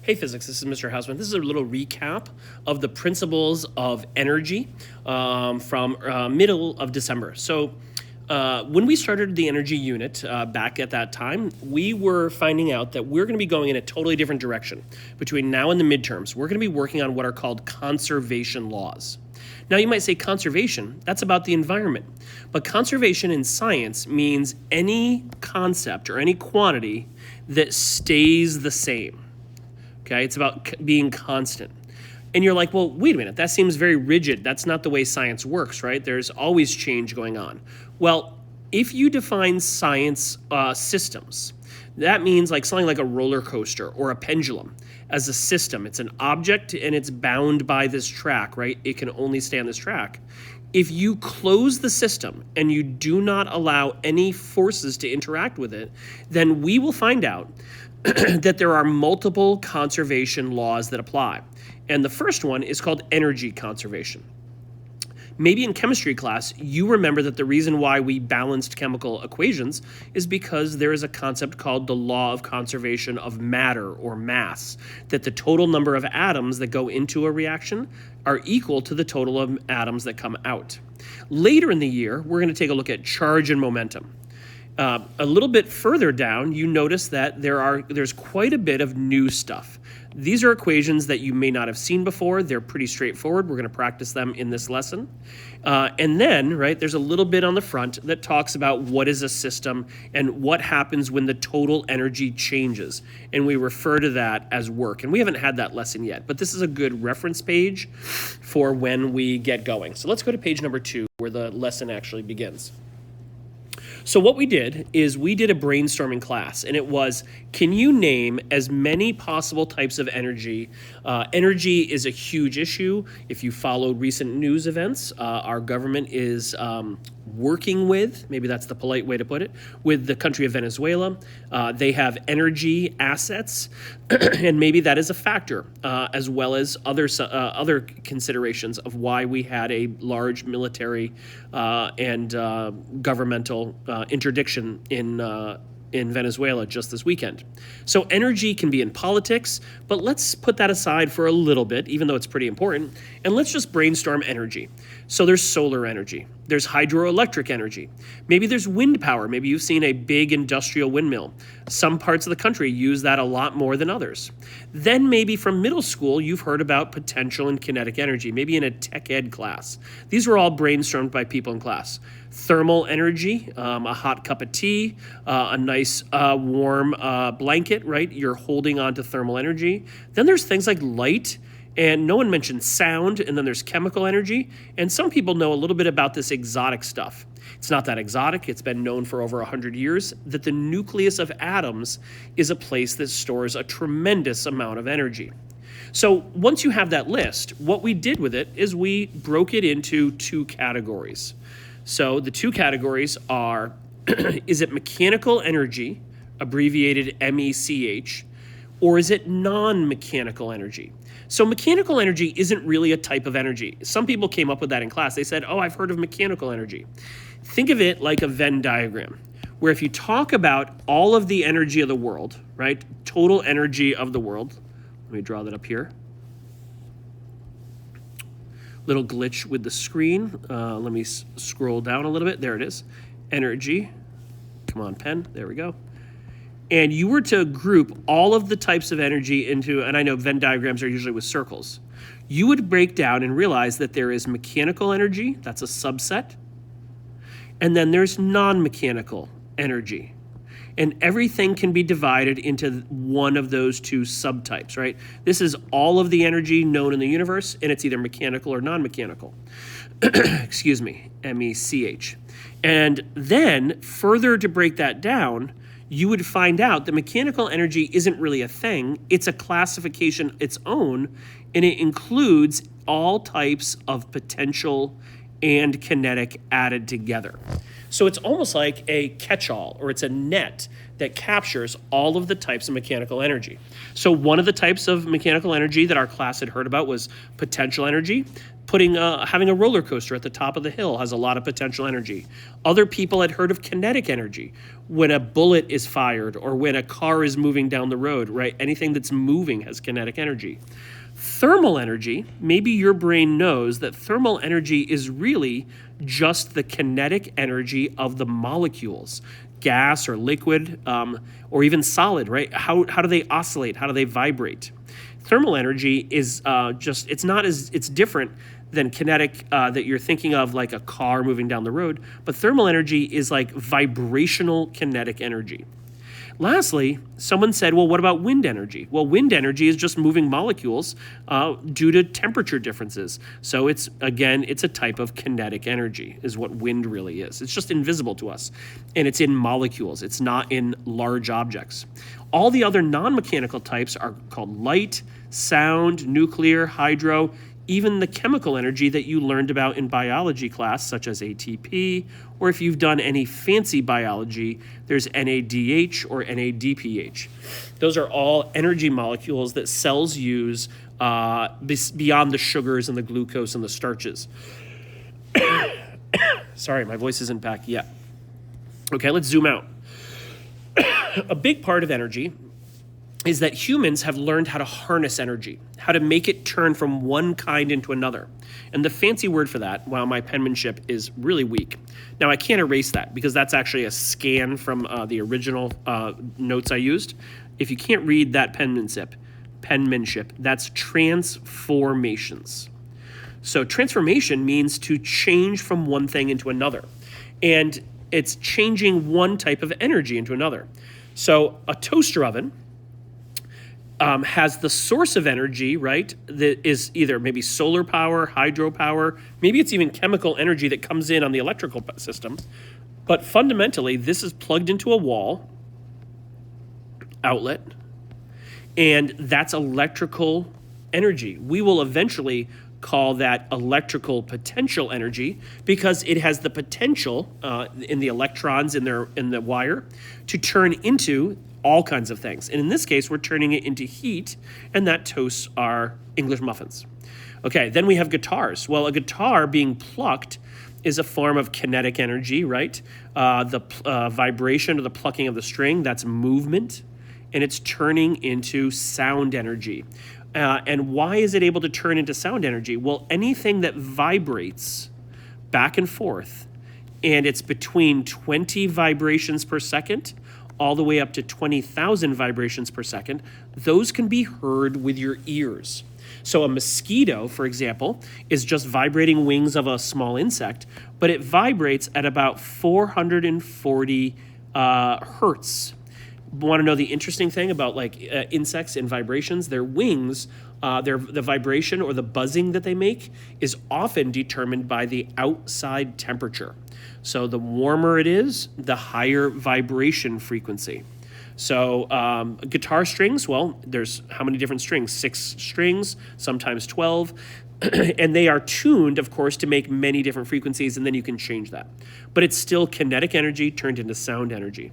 Hey physics, this is Mr. Hausman. This is a little recap of the principles of energy from middle of December. So when we started the energy unit back at that time, we were finding out that we're going to be going in a totally different direction. Between now and the midterms, we're going to be working on what are called conservation laws. Now you might say conservation, that's about the environment. But conservation in science means any concept or any quantity that stays the same. Okay, it's about being constant. And you're like, well, wait a minute, that seems very rigid. That's not the way science works, right? There's always change going on. Well, if you define science systems, that means like something like a roller coaster or a pendulum as a system. It's an object and it's bound by this track, right? It can only stay on this track. If you close the system and you do not allow any forces to interact with it, then we will find out that there are multiple conservation laws that apply. And the first one is called energy conservation. Maybe in chemistry class, you remember that the reason why we balanced chemical equations is because there is a concept called the law of conservation of matter or mass, that the total number of atoms that go into a reaction are equal to the total of atoms that come out. Later in the year, we're going to take a look at charge and momentum. A little bit further down, you notice that there's quite a bit of new stuff. These are equations that you may not have seen before. They're pretty straightforward. We're going to practice them in this lesson. And then, right, there's a little bit on the front that talks about what is a system and what happens when the total energy changes. And we refer to that as work. And we haven't had that lesson yet, but this is a good reference page for when we get going. So let's go to page number 2, where the lesson actually begins. So what we did is we did a brainstorming class, and it was, can you name as many possible types of energy? Energy is a huge issue. If you followed recent news events, our government is working with, maybe that's the polite way to put it, with the country of Venezuela. They have energy assets, and maybe that is a factor, as well as other considerations of why we had a large military and governmental interdiction in Venezuela just this weekend. So energy can be in politics, but let's put that aside for a little bit, even though it's pretty important, and let's just brainstorm energy. So there's solar energy, there's hydroelectric energy, maybe there's wind power. Maybe you've seen a big industrial windmill. Some parts of the country use that a lot more than others. Then maybe from middle school, you've heard about potential and kinetic energy, maybe in a tech ed class. These were all brainstormed by people in class. Thermal energy, a hot cup of tea, a nice warm blanket, right? You're holding on to thermal energy. Then there's things like light, and no one mentioned sound, and then there's chemical energy. And some people know a little bit about this exotic stuff. It's not that exotic. It's been known for over 100 years that the nucleus of atoms is a place that stores a tremendous amount of energy. So once you have that list, what we did with it is we broke it into 2 categories. So the 2 categories are, is it mechanical energy, abbreviated MECH, or is it non-mechanical energy? So mechanical energy isn't really a type of energy. Some people came up with that in class. They said, oh, I've heard of mechanical energy. Think of it like a Venn diagram, where if you talk about all of the energy of the world, right, total energy of the world, let me draw that up here. Little glitch with the screen. Let me scroll down a little bit. There it is. Energy. Come on, pen. There we go. And you were to group all of the types of energy into, and I know Venn diagrams are usually with circles, you would break down and realize that there is mechanical energy, that's a subset, and then there's non-mechanical energy. And everything can be divided into one of those 2 subtypes, right? This is all of the energy known in the universe, and it's either mechanical or non-mechanical. Excuse me, MECH. And then, further to break that down, you would find out that mechanical energy isn't really a thing. It's a classification its own, and it includes all types of potential and kinetic added together. So it's almost like a catch-all, or it's a net that captures all of the types of mechanical energy. So one of the types of mechanical energy that our class had heard about was potential energy. Having a roller coaster at the top of the hill has a lot of potential energy. Other people had heard of kinetic energy, when a bullet is fired or when a car is moving down the road, right? Anything that's moving has kinetic energy. Thermal energy, maybe your brain knows that thermal energy is really just the kinetic energy of the molecules, gas or liquid, or even solid, right? How do they oscillate? How do they vibrate? Thermal energy is it's different than kinetic that you're thinking of, like a car moving down the road, but thermal energy is like vibrational kinetic energy. Lastly, someone said, well, what about wind energy? Well, wind energy is just moving molecules due to temperature differences. So it's a type of kinetic energy is what wind really is. It's just invisible to us, and it's in molecules. It's not in large objects. All the other non-mechanical types are called light, sound, nuclear, hydro, even the chemical energy that you learned about in biology class, such as ATP, or if you've done any fancy biology, there's NADH or NADPH. Those are all energy molecules that cells use beyond the sugars and the glucose and the starches. Sorry, my voice isn't back yet. Okay, let's zoom out. A big part of energy is that humans have learned how to harness energy, how to make it turn from one kind into another. And the fancy word for that, while my penmanship is really weak. Now, I can't erase that because that's actually a scan from the original notes I used. If you can't read that penmanship, that's transformations. So transformation means to change from one thing into another. And it's changing one type of energy into another. So a toaster oven has the source of energy, right, that is either maybe solar power, hydropower, maybe it's even chemical energy that comes in on the electrical system. But fundamentally, this is plugged into a wall outlet, and that's electrical energy. We will eventually call that electrical potential energy because it has the potential in the electrons in the wire to turn into all kinds of things. And in this case, we're turning it into heat, and that toasts our English muffins. Okay, then we have guitars. Well, a guitar being plucked is a form of kinetic energy, right? The vibration or the plucking of the string, that's movement, and it's turning into sound energy. And why is it able to turn into sound energy? Well, anything that vibrates back and forth, and it's between 20 vibrations per second all the way up to 20,000 vibrations per second, those can be heard with your ears. So a mosquito, for example, is just vibrating wings of a small insect, but it vibrates at about 440 hertz. Want to know the interesting thing about insects and vibrations? Their wings, the vibration or the buzzing that they make is often determined by the outside temperature. So the warmer it is, the higher vibration frequency. So guitar strings, well, there's how many different strings? 6 strings, sometimes 12. And they are tuned, of course, to make many different frequencies, and then you can change that. But it's still kinetic energy turned into sound energy.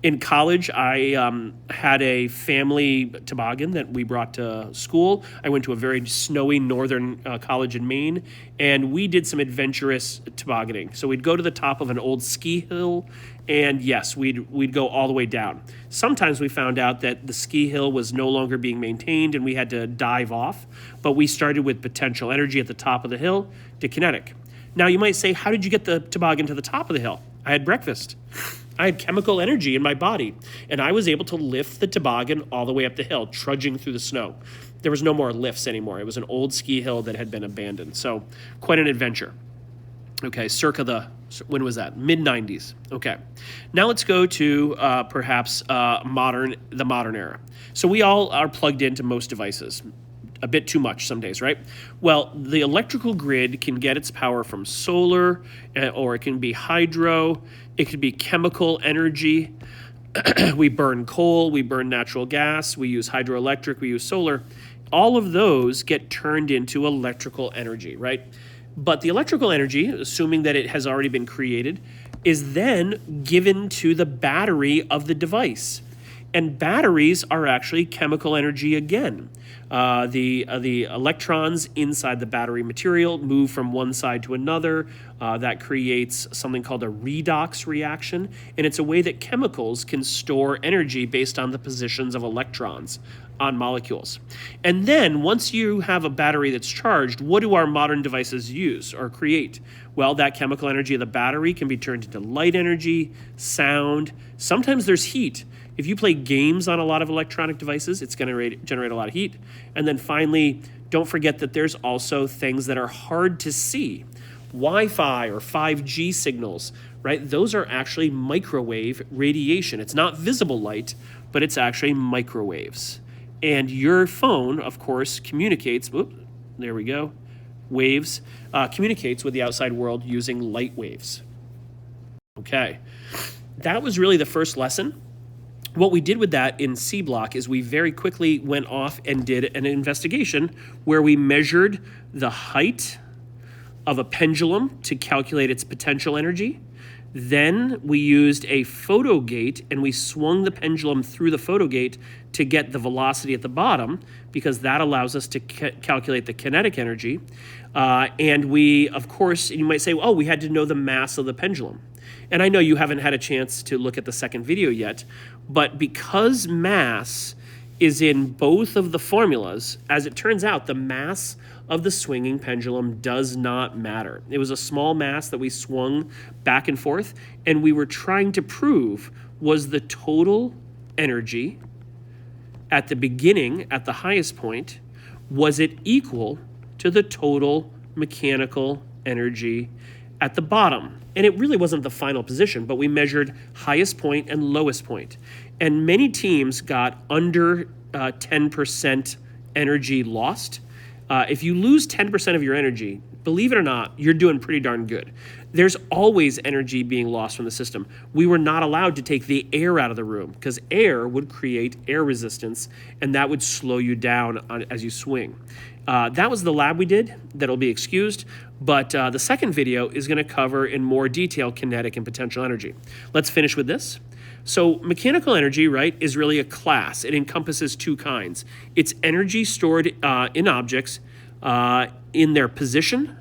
In college, I had a family toboggan that we brought to school. I went to a very snowy northern college in Maine, and we did some adventurous tobogganing. So we'd go to the top of an old ski hill, and yes, we'd go all the way down. Sometimes we found out that the ski hill was no longer being maintained, and we had to dive off. But we started with potential energy at the top of the hill to kinetic. Now, you might say, how did you get the toboggan to the top of the hill? I had breakfast. I had chemical energy in my body, and I was able to lift the toboggan all the way up the hill, trudging through the snow. There was no more lifts anymore. It was an old ski hill that had been abandoned. So quite an adventure. Okay, when was that? Mid-90s. Okay. Now let's go to perhaps the modern era. So we all are plugged into most devices. A bit too much some days, right? Well, the electrical grid can get its power from solar, or it can be hydro, it could be chemical energy. We burn coal, we burn natural gas, we use hydroelectric, we use solar. All of those get turned into electrical energy, right? But the electrical energy, assuming that it has already been created, is then given to the battery of the device. And batteries are actually chemical energy again. The electrons inside the battery material move from one side to another. That creates something called a redox reaction, and it's a way that chemicals can store energy based on the positions of electrons on molecules. And then once you have a battery that's charged, what do our modern devices use or create? Well, that chemical energy of the battery can be turned into light energy, sound. Sometimes there's heat. If you play games on a lot of electronic devices, it's going to generate a lot of heat. And then finally, don't forget that there's also things that are hard to see. Wi-Fi or 5G signals, right? Those are actually microwave radiation. It's not visible light, but it's actually microwaves. And your phone, of course, communicates, there we go, waves, communicates with the outside world using light waves. Okay, that was really the first lesson. What we did with that in C block is we very quickly went off and did an investigation where we measured the height of a pendulum to calculate its potential energy. Then we used a photo gate and we swung the pendulum through the photo gate to get the velocity at the bottom, because that allows us to calculate the kinetic energy. And we, of course, you might say, oh, we had to know the mass of the pendulum. And I know you haven't had a chance to look at the second video yet, but because mass is in both of the formulas, as it turns out, the mass of the swinging pendulum does not matter. It was a small mass that we swung back and forth, and we were trying to prove was the total energy at the beginning, at the highest point, was it equal to the total mechanical energy at the bottom? And it really wasn't the final position, but we measured highest point and lowest point. And many teams got under 10% energy lost. If you lose 10% of your energy, believe it or not, you're doing pretty darn good. There's always energy being lost from the system. We were not allowed to take the air out of the room because air would create air resistance, and that would slow you down as you swing. That was the lab we did. That'll be excused. But the second video is going to cover in more detail kinetic and potential energy. Let's finish with this. So mechanical energy, right, is really a class. It encompasses two kinds. It's energy stored in objects in their position.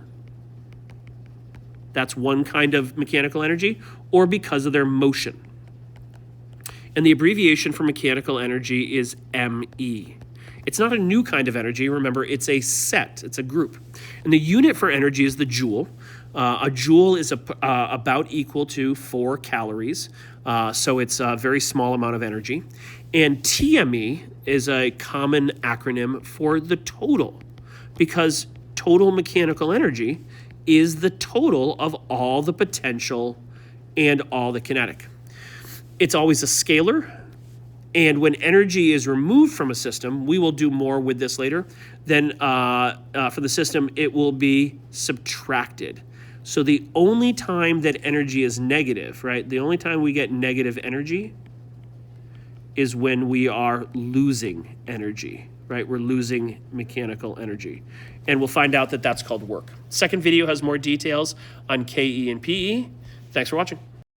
That's one kind of mechanical energy, or because of their motion. And the abbreviation for mechanical energy is ME. It's not a new kind of energy. Remember, it's a set, it's a group. And the unit for energy is the joule. A joule is about equal to 4 calories. So it's a very small amount of energy. And TME is a common acronym for the total, because total mechanical energy is the total of all the potential and all the kinetic. It's always a scalar. And when energy is removed from a system, we will do more with this later, then for the system, it will be subtracted. So the only time that energy is negative, right? The only time we get negative energy is when we are losing energy, right? We're losing mechanical energy. And we'll find out that that's called work. Second video has more details on KE and PE. Thanks for watching.